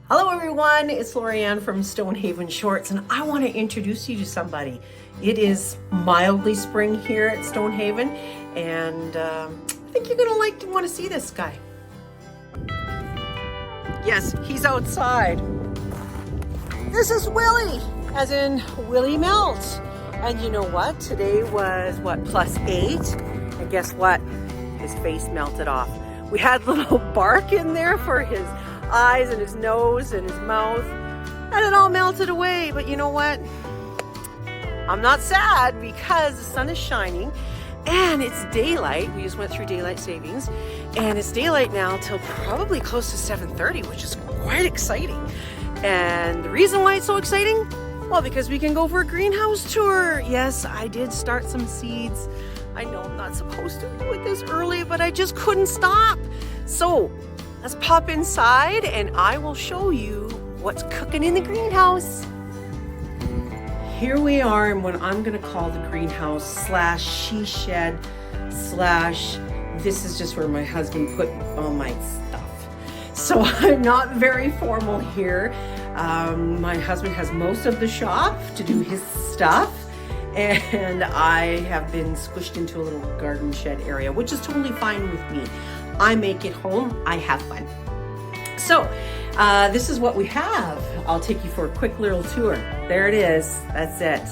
Hello everyone, it's Lorianne from Stonehaven Shorts, and I want to introduce you to somebody. It is mildly spring here at Stonehaven, and I think you're gonna want to see this guy. Yes, he's outside. This is Willie, as in Willie Melt. And you know what? Today was what, +8, and guess what? His face melted off. We had little bark in there for his eyes and his nose and his mouth, and it all melted away. But you know what? I'm not sad because the sun is shining and it's daylight. We just went through daylight savings, and it's daylight now till probably close to 7:30, which is quite exciting. And the reason why it's so exciting? Well, because we can go for a greenhouse tour. Yes, I did start some seeds. I know I'm not supposed to do it this early, but I just couldn't stop. So let's pop inside and I will show you what's cooking in the greenhouse. Here we are in what I'm gonna call the greenhouse slash she shed slash this is just where my husband put all my stuff. So I'm not very formal here. My husband has most of the shop to do his stuff, and I have been squished into a little garden shed area, which is totally fine with me. I make it home, I have fun. So this is what we have. I'll take you for a quick little tour. There it is, that's it.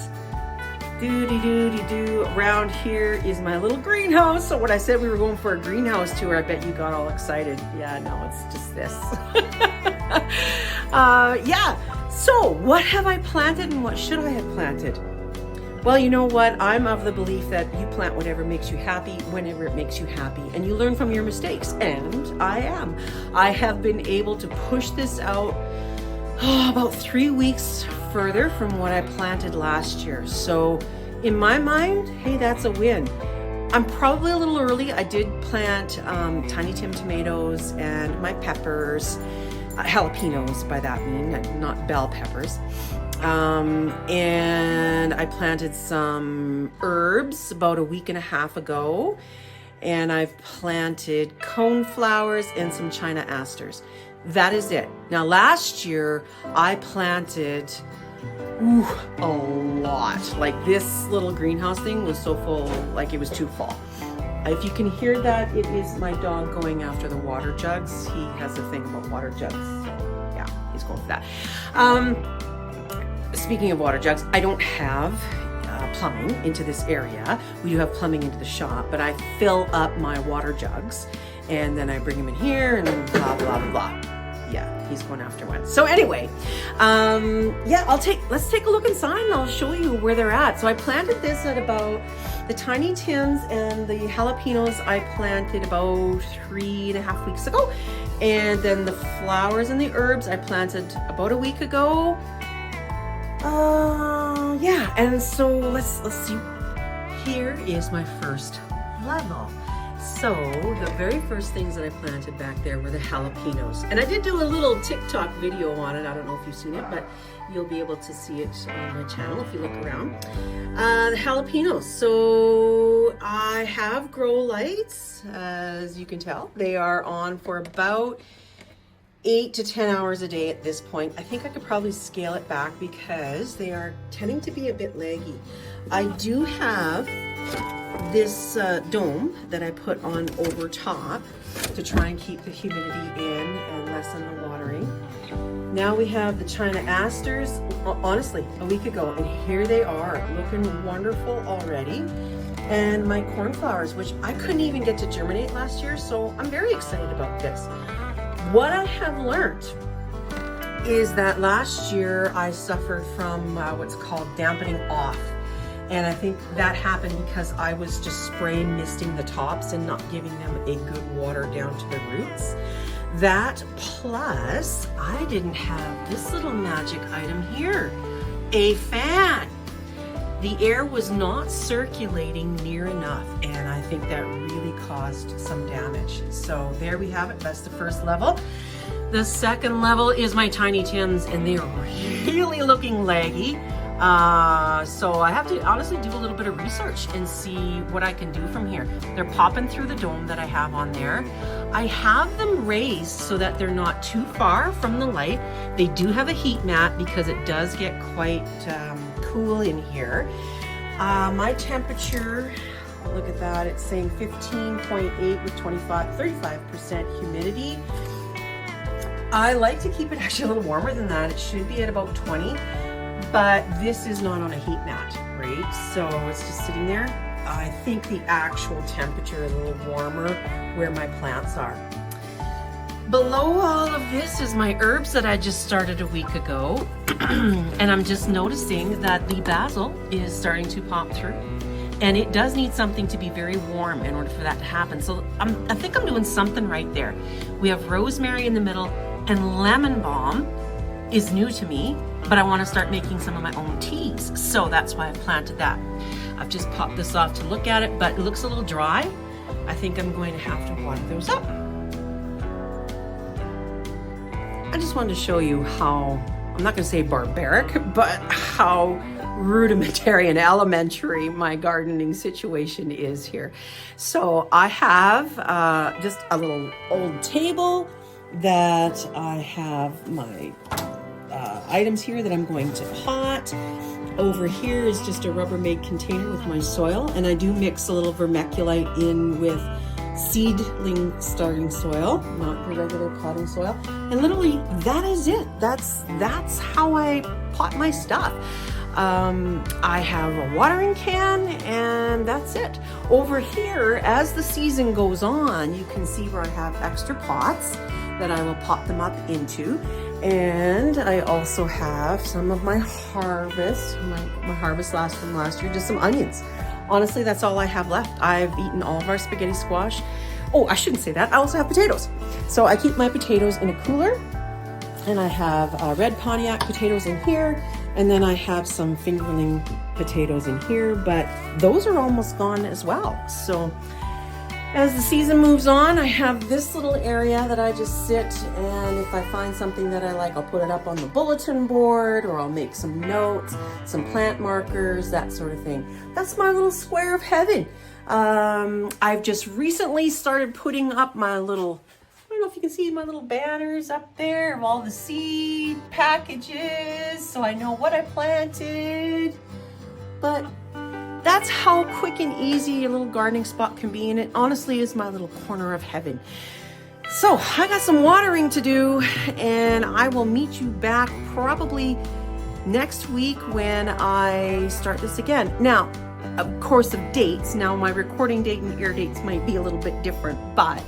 Doo-dee-doo-dee-doo. Around here is my little greenhouse. So when I said we were going for a greenhouse tour, I bet you got all excited. Yeah, no, it's just this. Yeah, so what have I planted and what should I have planted? Well, you know what? I'm of the belief that you plant whatever makes you happy, whenever it makes you happy, and you learn from your mistakes, and I am. I have been able to push this out about 3 weeks further from what I planted last year. So in my mind, hey, that's a win. I'm probably a little early. I did plant Tiny Tim tomatoes and my peppers, jalapenos by that mean, not bell peppers. And I planted some herbs about a week and a half ago, and I've planted coneflowers and some China asters. That is it. Now last year I planted a lot. Like this little greenhouse thing was so full, like it was too full. If you can hear that, it is my dog going after the water jugs. He has a thing about water jugs. So yeah, he's going for that. Speaking of water jugs, I don't have plumbing into this area. We do have plumbing into the shop, but I fill up my water jugs and then I bring them in here and blah, blah, blah. Yeah, he's going after one. So anyway, yeah, let's take a look inside and I'll show you where they're at. So I planted this at about, the Tiny Tims and the jalapenos I planted about 3.5 weeks ago. And then the flowers and the herbs I planted about a week ago. Yeah, and so let's see. Here is my first level. So the very first things that I planted back there were the jalapenos. And I did do a little TikTok video on it. I don't know if you've seen it, but you'll be able to see it on my channel if you look around. The jalapenos. So I have grow lights, as you can tell. They are on for about 8 to 10 hours a day at this point. I think I could probably scale it back because they are tending to be a bit laggy. I do have this dome that I put on over top to try and keep the humidity in and lessen the watering. Now we have the China asters, honestly, a week ago, and here they are, looking wonderful already. And my cornflowers, which I couldn't even get to germinate last year, so I'm very excited about this. What I have learned is that last year I suffered from what's called dampening off. And I think that happened because I was just spray misting the tops and not giving them a good water down to the roots. That plus I didn't have this little magic item here, a fan. The air was not circulating near enough, and I think that really caused some damage. So there we have it, that's the first level. The second level is my Tiny Tims, and they are really looking laggy. So I have to honestly do a little bit of research and see what I can do from here. They're popping through the dome that I have on there. I have them raised so that they're not too far from the light. They do have a heat mat because it does get quite cool in here. My temperature, look at that, it's saying 15.8 with 35% humidity. I like to keep it actually a little warmer than that. It should be at about 20, but this is not on a heat mat, right? So it's just sitting there. I think the actual temperature is a little warmer where my plants are. Below all of this is my herbs that I just started a week ago. And I'm just noticing that the basil is starting to pop through. And it does need something to be very warm in order for that to happen. So I think I'm doing something right there. We have rosemary in the middle, and lemon balm is new to me, but I want to start making some of my own teas. So that's why I planted that. I've just popped this off to look at it, but it looks a little dry. I think I'm going to have to water those up. I just wanted to show you how, I'm not going to say barbaric, but how rudimentary and elementary my gardening situation is here. So I have just a little old table that I have my items here that I'm going to pot. Over here is just a Rubbermaid container with my soil, and I do mix a little vermiculite in with seedling starting soil, not your regular potting soil. And literally that is it. That's how I pot my stuff. I have a watering can, and that's it. Over here, as the season goes on, you can see where I have extra pots that I will pot them up into. And I also have some of my harvest, my harvest from last year, just some onions. Honestly, that's all I have left. I've eaten all of our spaghetti squash. Oh, I shouldn't say that. I also have potatoes. So I keep my potatoes in a cooler, and I have red Pontiac potatoes in here, and then I have some fingerling potatoes in here, but those are almost gone as well. So as the season moves on, I have this little area that I just sit, and if I find something that I like, I'll put it up on the bulletin board, or I'll make some notes, some plant markers, that sort of thing. That's my little square of heaven. I've just recently started putting up my little, I don't know if you can see my little banners up there of all the seed packages, so I know what I planted. But that's how quick and easy a little gardening spot can be, and it honestly is my little corner of heaven. So I got some watering to do, and I will meet you back probably next week when I start this again. Now, of course, of dates. Now, my recording date and air dates might be a little bit different, but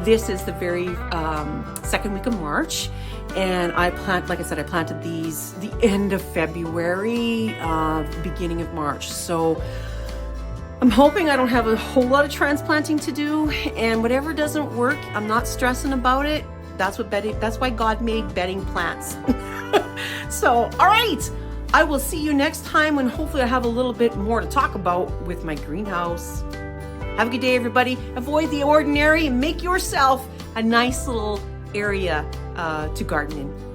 this is the very second week of March, and I planted these the end of February, beginning of March. So I'm hoping I don't have a whole lot of transplanting to do, and whatever doesn't work, I'm not stressing about it. That's why God made bedding plants. So, all right. I will see you next time when hopefully I have a little bit more to talk about with my greenhouse. Have a good day, everybody. Avoid the ordinary and make yourself a nice little area to garden in.